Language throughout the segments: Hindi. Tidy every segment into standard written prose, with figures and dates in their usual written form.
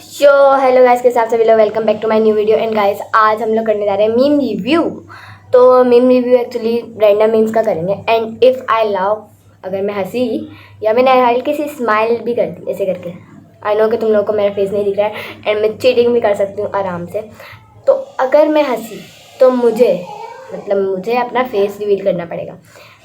सो हेलो गाइस, के साथ सभी लोग welcome back to my new video. And guys, आज हम लोग करने जा रहे हैं मीम रिव्यू। तो meme review actually random memes का करेंगे। एंड इफ़ आई लव, अगर मैं हंसी या मैंने हल्की सी स्माइल भी कर दी ऐसे करके, आई नो कि तुम लोगों को मेरा फेस नहीं दिख रहा है एंड मैं चीटिंग भी कर सकती हूँ आराम से। तो अगर मैं हंसी तो मुझे अपना फेस रिवील करना पड़ेगा।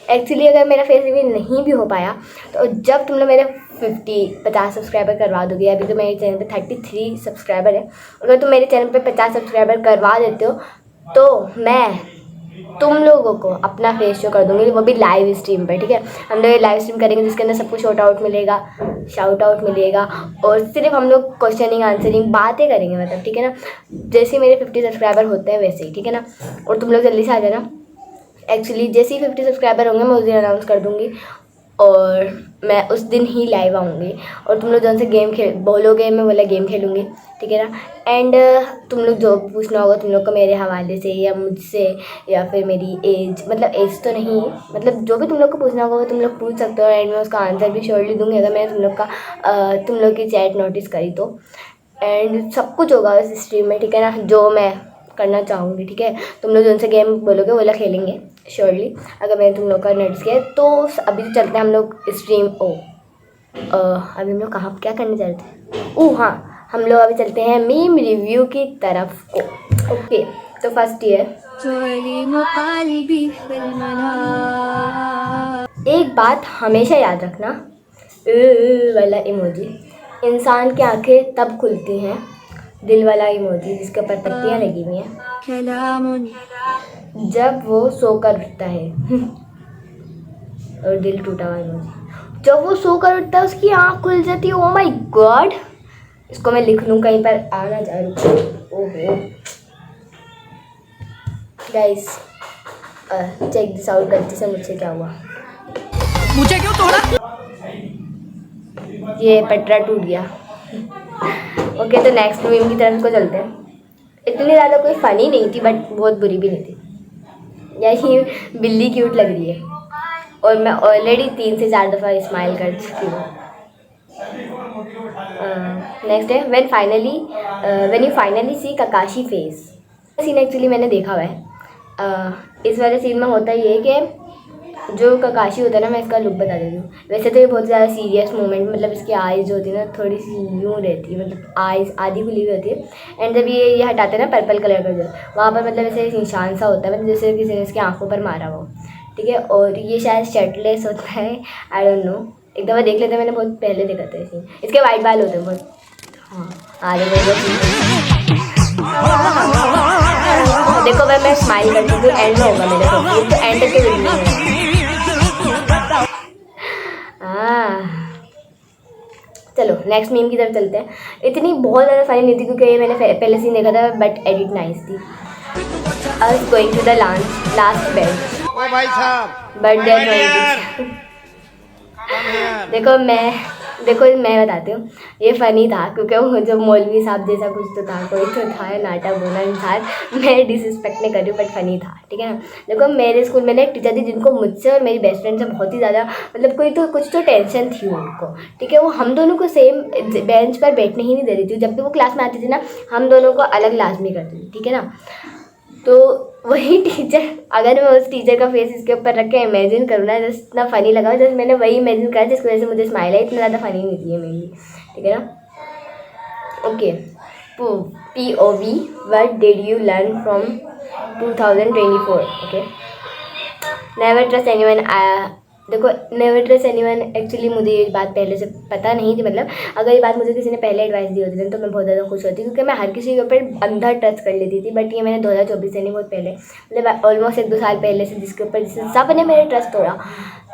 एक्चुअली अगर मेरा फेस रिवील नहीं भी हो पाया तो जब तुम लोग मेरे 50 सब्सक्राइबर करवा दोगे, अभी तो मेरे चैनल पे 33 सब्सक्राइबर है, अगर तुम मेरे चैनल पे 50 सब्सक्राइबर करवा देते हो तो मैं तुम लोगों को अपना फेस शो कर दूँगी, वो भी लाइव स्ट्रीम पे। ठीक है, हम लोग लाइव स्ट्रीम करेंगे जिसके अंदर सबको शाउट आउट मिलेगा और सिर्फ हम लोग क्वेश्चनिंग आंसरिंग बातें करेंगे, मतलब ठीक है ना, जैसे मेरे 50 सब्सक्राइबर होते हैं वैसे ही। ठीक है ना, और तुम लोग जल्दी से आ जाना। एक्चुअली जैसे ही 50 सब्सक्राइबर होंगे मैं उस दिन अनाउंस कर दूँगी और मैं उस दिन ही लाइव आऊँगी और तुम लोग जौन से गेम बोलोगे मैं बोला गेम खेलूँगी। ठीक है ना, एंड तुम लोग जो पूछना होगा तुम लोग को मेरे हवाले से या मुझसे या फिर मेरी एज, मतलब एज तो नहीं, मतलब जो भी तुम लोग को पूछना होगा वो तुम लोग पूछ सकते हो एंड मैं उसका आंसर भी श्योरली दूँगी अगर मैंने तुम लोग की चैट नोटिस करी तो। एंड सब कुछ होगा उस स्ट्रीम में, ठीक है ना, जो मैं करना चाहूँगी। ठीक है, तुम लोग जो से गेम बोलोगे वो लोग खेलेंगे श्योरली अगर मैंने तुम लोग का नोटिस किया तो। अभी तो चलते हैं हम लोग स्ट्रीम अभी हम लोग कहाँ क्या करने जा रहे थे? हाँ, हम लोग अभी चलते हैं मीम रिव्यू की तरफ को। ओके, तो फर्स्ट ये एक बात हमेशा याद रखना, वाला इमोजी, इंसान की आंखें तब खुलती हैं, दिल वाला इमोजी जिसके ऊपर पत्तियाँ लगी हुई हैं, जब वो सोकर उठता है और दिल टूटा हुआ इमोजी, जब वो सोकर उठता है उसकी आँख खुल जाती है। ओ माय गॉड, इसको मैं लिख लूँ कहीं पर, आना जा रुको। ओहो गाइस, चेक दिस आउट, गलती से मुझसे क्या हुआ, मुझे क्यों तोड़ा? ये पटरा टूट गया। ओके, तो नेक्स्ट मीम की तरफ को चलते हैं। इतनी ज़्यादा कोई फ़नी नहीं थी बट बहुत बुरी भी नहीं थी। यही बिल्ली क्यूट लग रही है और मैं ऑलरेडी 3 से 4 दफ़ा स्माइल कर चुकी हूँ। नेक्स्ट है when you finally see Kakashi face. Scene actually मैंने देखा हुआ है। इस वाले सीन में होता ये है कि जो ककाशी होता है ना, मैं इसका लुक बता देती हूँ। वैसे तो ये बहुत ज़्यादा सीरियस मोमेंट, मतलब इसकी आइज़ जो होती है ना थोड़ी सी यूँ रहती है, मतलब आइज़ आधी खुली हुई होती है। एंड जब ये हटाते हैं ना पर्पल कलर का, जो वहाँ पर मतलब ऐसे निशान सा होता है, मतलब जैसे किसी ने इसकी आंखों पर मारा हो। ठीक है, और ये शायद शर्टलेस होता है, आई डोंट नो, एक दफ़ा देख लेते हैं, मैंने बहुत पहले देखा था इसे। इसके वाइट बाल होते हैं बहुत। हाँ, आ देखो मैं स्माइल करती हूँ, एंड में होगा मेरे को, तो एंड के वीडियो में। चलो नेक्स्ट मीम की तरफ चलते हैं। इतनी बहुत ज़्यादा फनी नहीं थी क्योंकि ये मैंने पहले सीन देखा था बट एडिट नाइस थी। As going to the last bench ओ भाई साहब, बट देयर देखो मैं बताती हूँ, ये फ़नी था क्योंकि वो जो मौलवी साहब जैसा कुछ तो था, कोई तो था, नाटक बोला इंसान, मैं डिसरिस्पेक्ट नहीं कर रही हूँ बट फ़नी था। ठीक है ना, देखो मेरे स्कूल में एक टीचर थी जिनको मुझसे और मेरी बेस्ट फ्रेंड से बहुत ही ज़्यादा, मतलब कुछ तो टेंशन थी उनको। ठीक है, वो हम दोनों को सेम बेंच पर बैठने ही नहीं दे रही थी। जब भी वो क्लास में आती थी ना, हम दोनों को अलग लाजमी करती थी। ठीक है ना, तो वही टीचर, अगर मैं उस टीचर का फेस इसके ऊपर रख के इमेजिन करूँ ना, जस्ट इतना फ़नी लगा, जस्ट मैंने वही इमेजिन करा जिसकी वजह से मुझे स्माइल है। इतना ज़्यादा फ़नी नहीं थी ये मेरी। ठीक है ना, okay. POV, what did you learn from 2024? Okay, never trust anyone. देखो नेवर ट्रस्ट एनीवन, एक्चुअली मुझे ये बात पहले से पता नहीं थी, मतलब अगर ये बात मुझे किसी ने पहले एडवाइस दी होती थी तो मैं बहुत ज़्यादा खुश होती क्योंकि मैं हर किसी के ऊपर अंधा ट्रस्ट कर लेती थी। बट ये मैंने 2024 से नहीं, बहुत पहले, मतलब ऑलमोस्ट 1-2 साल पहले से, जिसके ऊपर जिससे सब ने मेरे ट्रस्ट तोड़ा,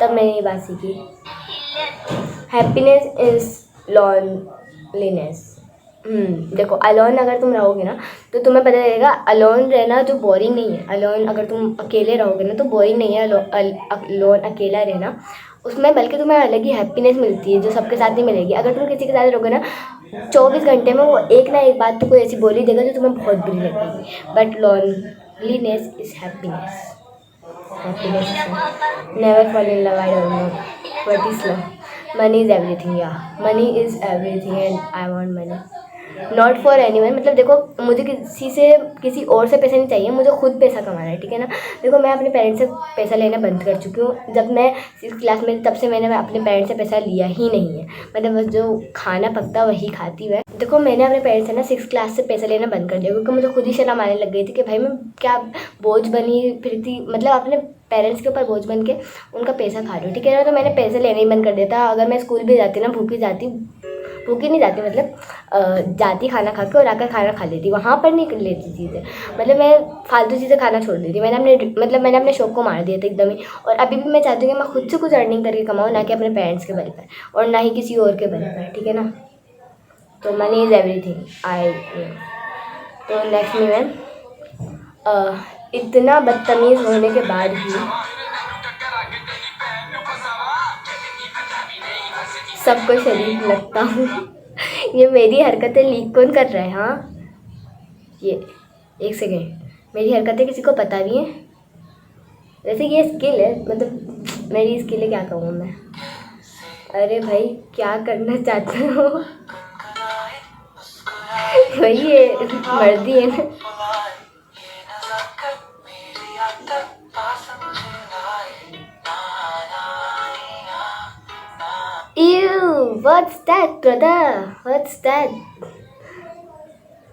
तब मैंने ये बात सीखी। Happiness is loneliness. देखो अलोन अगर तुम रहोगे ना तो तुम्हें पता चलेगा अलोन रहना जो बोरिंग नहीं है। अलोन अगर तुम अकेले रहोगे ना तो बोरिंग नहीं है अलोन अकेला रहना, उसमें बल्कि तुम्हें अलग ही हैप्पीनेस मिलती है जो सबके साथ नहीं मिलेगी। अगर तुम किसी के साथ रहोगे ना 24 घंटे में वो एक ना एक बात तो कोई ऐसी बोली देगा जो तुम्हें बहुत बुरी लगेगी। But loneliness is happiness. Never fall in love, I don't know what is love. Money is everything, या money is everything and I want money. Not for anyone, मतलब देखो मुझे किसी और से पैसा नहीं चाहिए, मुझे खुद पैसा कमाना है, ठीक है ना। देखो मैं अपने पेरेंट्स से पैसा लेना बंद कर चुकी हूँ। जब मैं 6th क्लास में तब से मैंने अपने पेरेंट्स से पैसा लिया ही नहीं है, मतलब बस जो खाना पकता वही खाती हूँ। देखो मैंने अपने पेरेंट्स से ना 6th क्लास से पैसा लेना बंद कर दिया, क्योंकि मुझे खुद ही शर्म आने लग गई थी कि भाई मैं क्या बोझ बनी फिरती, मतलब अपने पेरेंट्स के ऊपर बोझ बन के उनका पैसा खा रही हूँ, ठीक है ना। तो मैंने पैसे लेना ही बंद कर दिया था। अगर मैं स्कूल भी जाती ना, भूखी नहीं जाती, मतलब जाती खाना खा के और आकर खाना खा लेती, वहाँ पर नहीं लेती चीज़ें, मतलब मैं फालतू चीज़ें खाना छोड़ देती। मैंने अपने शौक को मार दिया था एकदम ही। और अभी भी मैं चाहती हूँ कि मैं खुद से कुछ अर्निंग करके कमाऊँ, ना कि अपने पेरेंट्स के बल पर और ना ही किसी और के बल पर, ठीक है ना। तो मनी इज़ एवरीथिंग आई। तो नेक्स्ट में मैं इतना बदतमीज़ होने के बाद भी सबको शरीफ लगता हूँ। ये मेरी हरकतें लीक कौन कर रहा है? हाँ, ये एक सेकेंड, मेरी हरकतें किसी को पता नहीं है? वैसे ये स्किल है, मतलब मेरी स्किल है, क्या कहूँ मैं। अरे भाई क्या करना चाहते हो? वही है, मर्दी है ना। Ew, what's that, brother? What's that?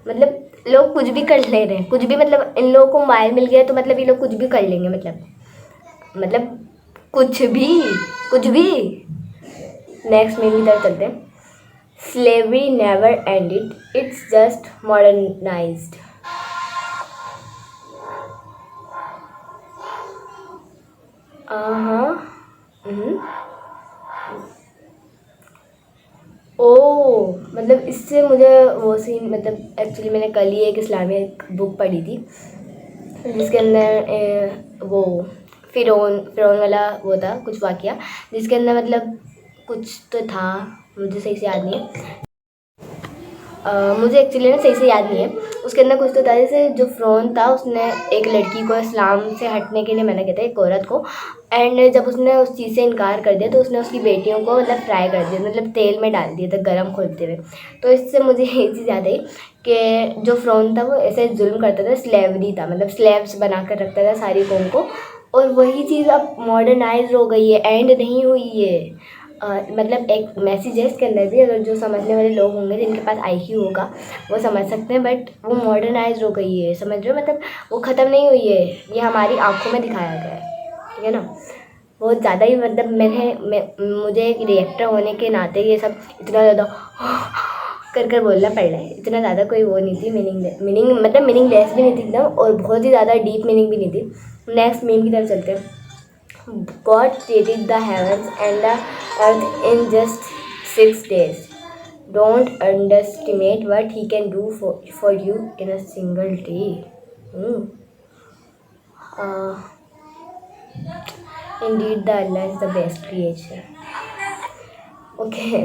मतलब लोग कुछ भी कर ले रहे हैं, कुछ भी, मतलब इन लोगों को मोबाइल मिल गया तो मतलब ये लोग कुछ भी कर लेंगे, मतलब कुछ भी। नेक्स्ट में भी तरफ चलते हैं। Slavery never ended, it's just modernized. ओ, मतलब इससे मुझे वो सीन, मतलब एक्चुअली मैंने कल ही एक इस्लामिक बुक पढ़ी थी जिसके अंदर वो फिरौन वाला वो था कुछ वाक़या, जिसके अंदर मतलब कुछ तो था, मुझे सही से याद नहीं है। मुझे एक्चुअली ना सही से याद नहीं है। उसके अंदर कुछ तो था, जैसे जो फ़िरौन था उसने एक लड़की को इस्लाम से हटने के लिए मना किया था, एक औरत को। एंड जब उसने उस चीज़ से इनकार कर दिया तो उसने उसकी बेटियों को मतलब फ्राई कर दिया, मतलब तेल में डाल दिया था गरम खोलते हुए। तो इससे मुझे एक चीज़ याद आई कि जो फ़िरौन था वो ऐसे जुल्म करता था, स्लेवरी था, मतलब स्लेव्स बना कर रखता था सारी कौम को। और वही चीज़ अब मॉडर्नाइज हो गई है, एंड नहीं हुई है। मतलब एक मैसेज है इसके अंदर भी, अगर जो समझने वाले लोग होंगे जिनके पास IQ होगा वो समझ सकते हैं, बट वो मॉडर्नाइज हो गई है, समझ रहे हो, मतलब वो ख़त्म नहीं हुई है, ये हमारी आंखों में दिखाया गया है, ठीक है ना। बहुत ज़्यादा ही, मतलब मुझे एक रिएक्टर होने के नाते ये सब इतना ज़्यादा कर बोलना पड़ रहा है। इतना ज़्यादा कोई वो नहीं थी, मतलब मीनिंगलेस भी नहीं थी एकदम, और बहुत ही ज़्यादा डीप मीनिंग भी नहीं थी। नेक्स्ट मीम की तरफ चलते हैं। God created the heavens and the earth in just 6 days. Don't underestimate what He can do for you in a single day. Indeed, the Allah is the best creature. Okay.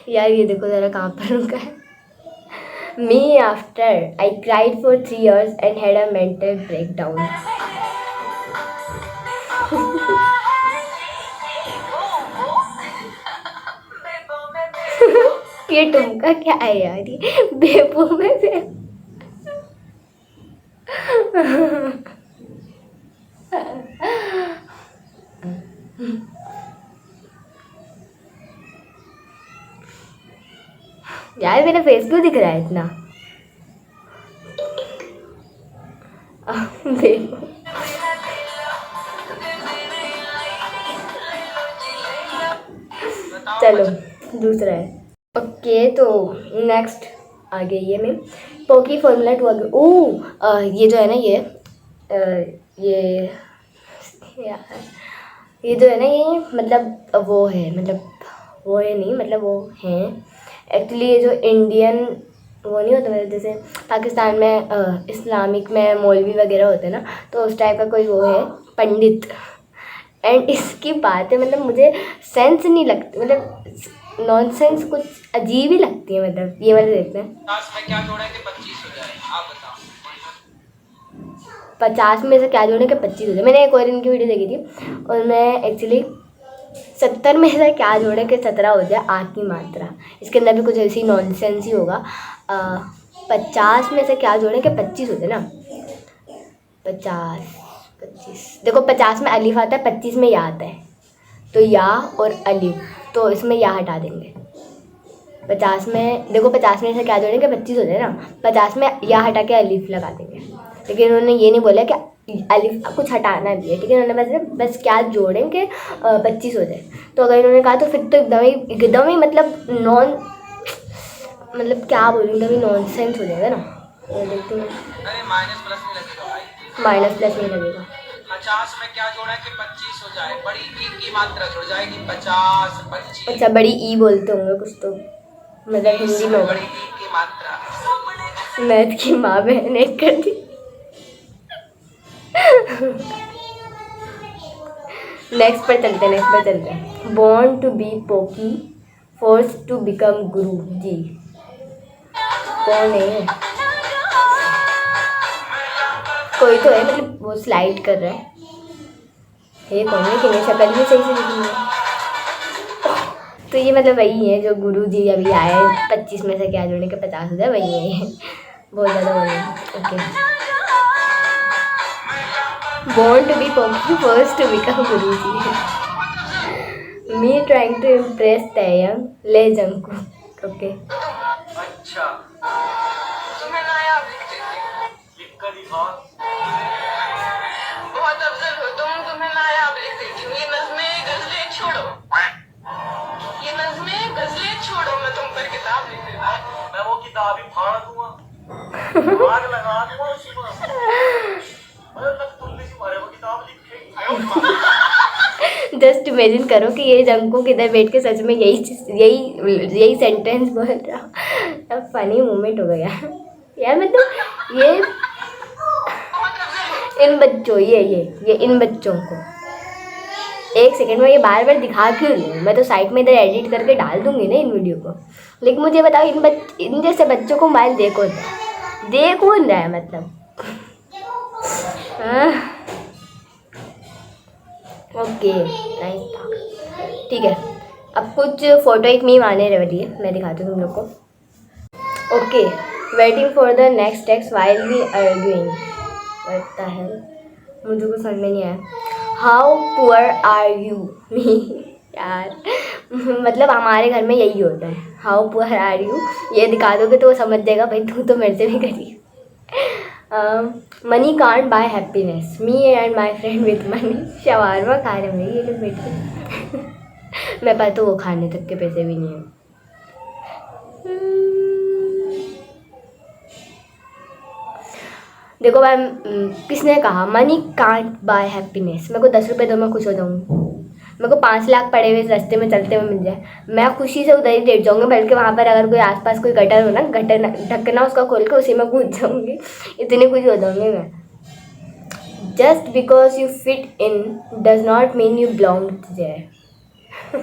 यार ये देखो ज़रा कहाँ पर रुका है। Me after I cried for 3 years and had a mental breakdown. ये तुमका क्या है यार, ये बेबू में से। यार मेरा फेस क्यों दिख रहा है इतना? बेबू। चलो दूसरा है। ओके, तो नेक्स्ट आ गई ये में पोकी फॉर्मूला 2 आ गई। ये जो है ना ये जो है ना ये मतलब वो है, मतलब वो है एक्चुअली, ये जो इंडियन वो नहीं होता, मतलब जैसे पाकिस्तान में इस्लामिक में मौलवी वगैरह होते हैं ना, तो उस टाइप का कोई वो है पंडित। एंड इसकी बातें मतलब मुझे सेंस नहीं लगती, मतलब नॉनसेंस, कुछ अजीब ही लगती है। मतलब ये वाले देखते हैं। 50 में से क्या जोड़े कि 25 हो जाए। मैंने एक और इनकी वीडियो देखी थी और मैं एक्चुअली 70 में से क्या जोड़े कि 17 हो जाए आ की मात्रा। इसके अंदर भी कुछ ऐसी नॉनसेंस ही होगा। 50 में से क्या जोड़े कि 25 हो जाए ना। 25 देखो 50 में अलिफ आता है, 25 में या आता है, तो या और अलिफ, तो इसमें या हटा देंगे। 50 में देखो 50 में से क्या जोड़ेंगे 25 हो जाए ना, 50 में या हटा के अलिफ लगा देंगे। लेकिन उन्होंने ये नहीं बोला कि अलिफ कुछ हटाना भी है, ठीक है। उन्होंने बस क्या जोड़ेंगे 25 हो जाए। तो अगर इन्होंने कहा तो फिर तो एकदम ही मतलब मतलब क्या बोलूँ, एकदम ही नॉनसेंस हो जाएगा ना। देखते हैं, अरे माइनस प्लस नहीं लगेगा भाई। माइनस प्लस नहीं लगेगा। 50 में क्या जोड़ा कि 25 हो जाए, बड़ी ई की मात्रा जुड़ जाएगी 50 25। अच्छा बड़ी ई बोलते होंगे कुछ तो, मतलब हिंदी में होगा। बड़ी ई की मात्रा। मैथ की माँ बहन एक कर दी। नेक्स्ट पर चलते हैं। Born to be pokey, force to become guru ji. कौन है? कोई तो है, मतलब वो स्लाइड कर रहा है। ये कौन है? कि शक्ल भी सही से दिखी है। तो ये मतलब वही है जो गुरु जी अभी आए 25 में से क्या जोड़ने के 50 हो जाए, वही है ये। बहुत ज़्यादा वही है। Okay, born to be poky, first to become Guruji. Me trying to impress Taeyang, ले जंकू। ओके, अच्छा तुम्हें नायाब लिखते थे, लिख कर दिखा। बहुत अफजल हो तुम, तुम्हें नायाब लिख देती हूँ। ये नज़्में गज़लें छोड़ो, ये नज़्में गज़लें छोड़ो, मैं तुम पर किताब लिख देता हूँ। मैं वो किताब ही फाड़ दूंगा, आग लगा दूंगा उसी में। जस्ट इमेजिन करो कि ये जंकू किधर बैठ के सच में यही सेंटेंस बोल रहा। अब फनी मोमेंट हो गया यार। मतलब ये इन बच्चों ये इन बच्चों को एक सेकंड में ये बार बार दिखा क्यों रही हूँ? मैं तो साइड में इधर एडिट करके डाल दूंगी ना इन वीडियो को। लेकिन मुझे बताओ इन जैसे बच्चों को मोबाइल दे कौन रहा है मतलब। ओके नाइस था, ठीक है। अब कुछ फोटो एक मीम आने वाली है, मैं दिखाती हूँ तुम लोग को। Okay, waiting for the next text while we arguing. What the hell, मुझे कुछ समझ में नहीं आया। How poor are you me यार। मतलब हमारे घर में यही होता है, हाउ पुअर आर यू। ये दिखा दोगे तो वो समझ जाएगा भाई तू तो मेरे से भी करी। Money can't buy happiness, me and my friend with money shawarma खा रहे हैं ये लोग बैठ के। मेरे पास तो वो खाने तक के पैसे भी नहीं है। देखो भाई, किसने कहा मनी कांट बाय हैप्पीनेस? मेरे को 10 रुपये दो मैं खुश हो जाऊँगी। मेरे को 5 लाख पड़े हुए रास्ते में चलते हुए मिल जाए, मैं खुशी से उधर ही लेट जाऊँगी। बल्कि वहाँ पर अगर कोई आसपास कोई गटर हो ना, गटर ढकना उसका खोल के उसी में कूद जाऊँगी, इतनी खुशी हो जाऊँगी मैं। Just because you fit in does not mean you belong there.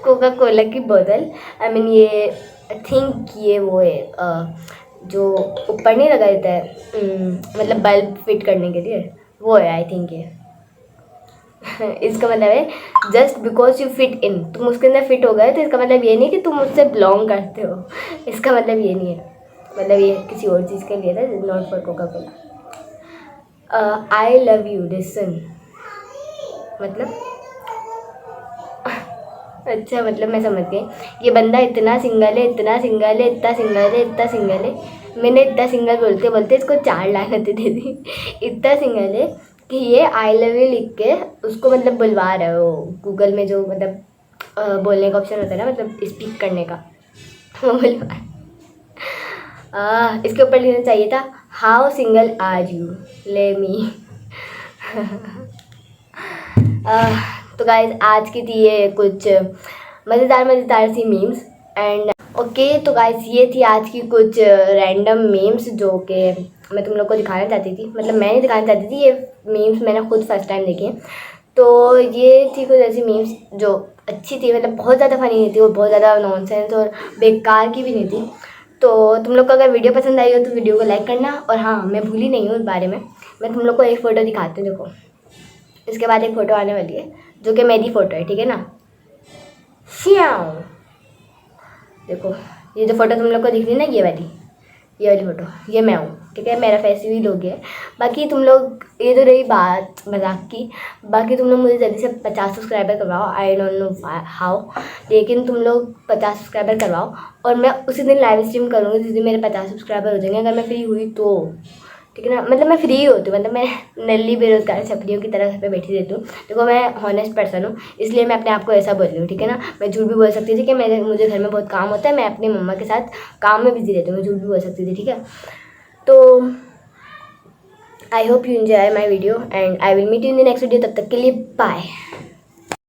Coca Cola की बोतल, आई मीन ये आई थिंक ये वो है जो ऊपर नहीं लगा देता है, मतलब बल्ब फिट करने के लिए, वो है आई थिंक ये। इसका मतलब है जस्ट बिकॉज यू फिट इन, तुम उसके अंदर फिट हो गए तो इसका मतलब ये नहीं कि तुम उससे बिलोंग करते हो। इसका मतलब ये नहीं है, मतलब ये किसी और चीज़ के लिए था, not for Coca Cola. I love you listen मतलब अच्छा, मतलब मैं समझ गई। ये बंदा इतना सिंगल है, इतना सिंगल है, इतना सिंगल है, इतना सिंगल है। मैंने इतना सिंगल बोलते बोलते इसको 4 लानतें दे दी। इतना सिंगल है कि ये आई लव यू लिख के उसको मतलब बुलवा रहा है वो गूगल में, जो मतलब बोलने का ऑप्शन होता है ना, मतलब स्पीक करने का, वो बुलवा। इसके ऊपर लिखना चाहिए था हाउ सिंगल आर यू ले मी। तो गाइज आज की थी ये कुछ मज़ेदार सी मीम्स एंड ओके। तो गाइज ये थी आज की कुछ रैंडम मीम्स जो कि मैं तुम लोग को दिखाना चाहती थी, मतलब मैं नहीं दिखाना चाहती थी, ये मीम्स मैंने खुद फर्स्ट टाइम देखी हैं। तो ये थी कुछ ऐसी मीम्स जो अच्छी थी, मतलब बहुत ज़्यादा फनी नहीं थी और बहुत ज़्यादा नॉनसेंस और बेकार की भी नहीं थी। तो तुम लोग को अगर वीडियो पसंद आई हो तो वीडियो को लाइक करना। और हाँ, मैं भूली नहीं हूँ इस बारे में, मैं तुम लोग को एक फ़ोटो दिखाती हूँ। देखो, इसके बाद एक फ़ोटो आने वाली है, जो कि मेरी फ़ोटो है, ठीक है ना। श्याओ देखो, ये जो फ़ोटो तुम लोग को दिख रही है ना, ये वाली फ़ोटो, ये मैं हूँ, ठीक है। मेरा फेस भी लोग है। बाकी तुम लोग, ये तो रही बात मजाक की, बाकी तुम लोग मुझे जल्दी से 50 सब्सक्राइबर करवाओ। आई डोंट नो हाउ, लेकिन तुम लोग 50 सब्सक्राइबर करवाओ और मैं उसी दिन लाइव स्ट्रीम करूँगी जिस दिन मेरे 50 सब्सक्राइबर हो जाएंगे, अगर मैं फ्री हुई तो, ठीक है ना। मतलब मैं फ्री होती हूँ, मतलब मैं नल्ली बेरोज़गार छपरियों की तरह घर पे बैठी रहती हूँ। देखो मैं हॉनेस्ट पर्सन हूँ, इसलिए मैं अपने आप को ऐसा बोल रही हूँ, ठीक है ना। मैं झूठ भी बोल सकती थी कि मुझे घर में बहुत काम होता है, मैं अपनी मम्मा के साथ काम में बिजी रहती हूँ, मैं झूठ भी बोल सकती थी, ठीक है। तो I hope you enjoy my video and I will meet you in the next video. तब तक के लिए बाय।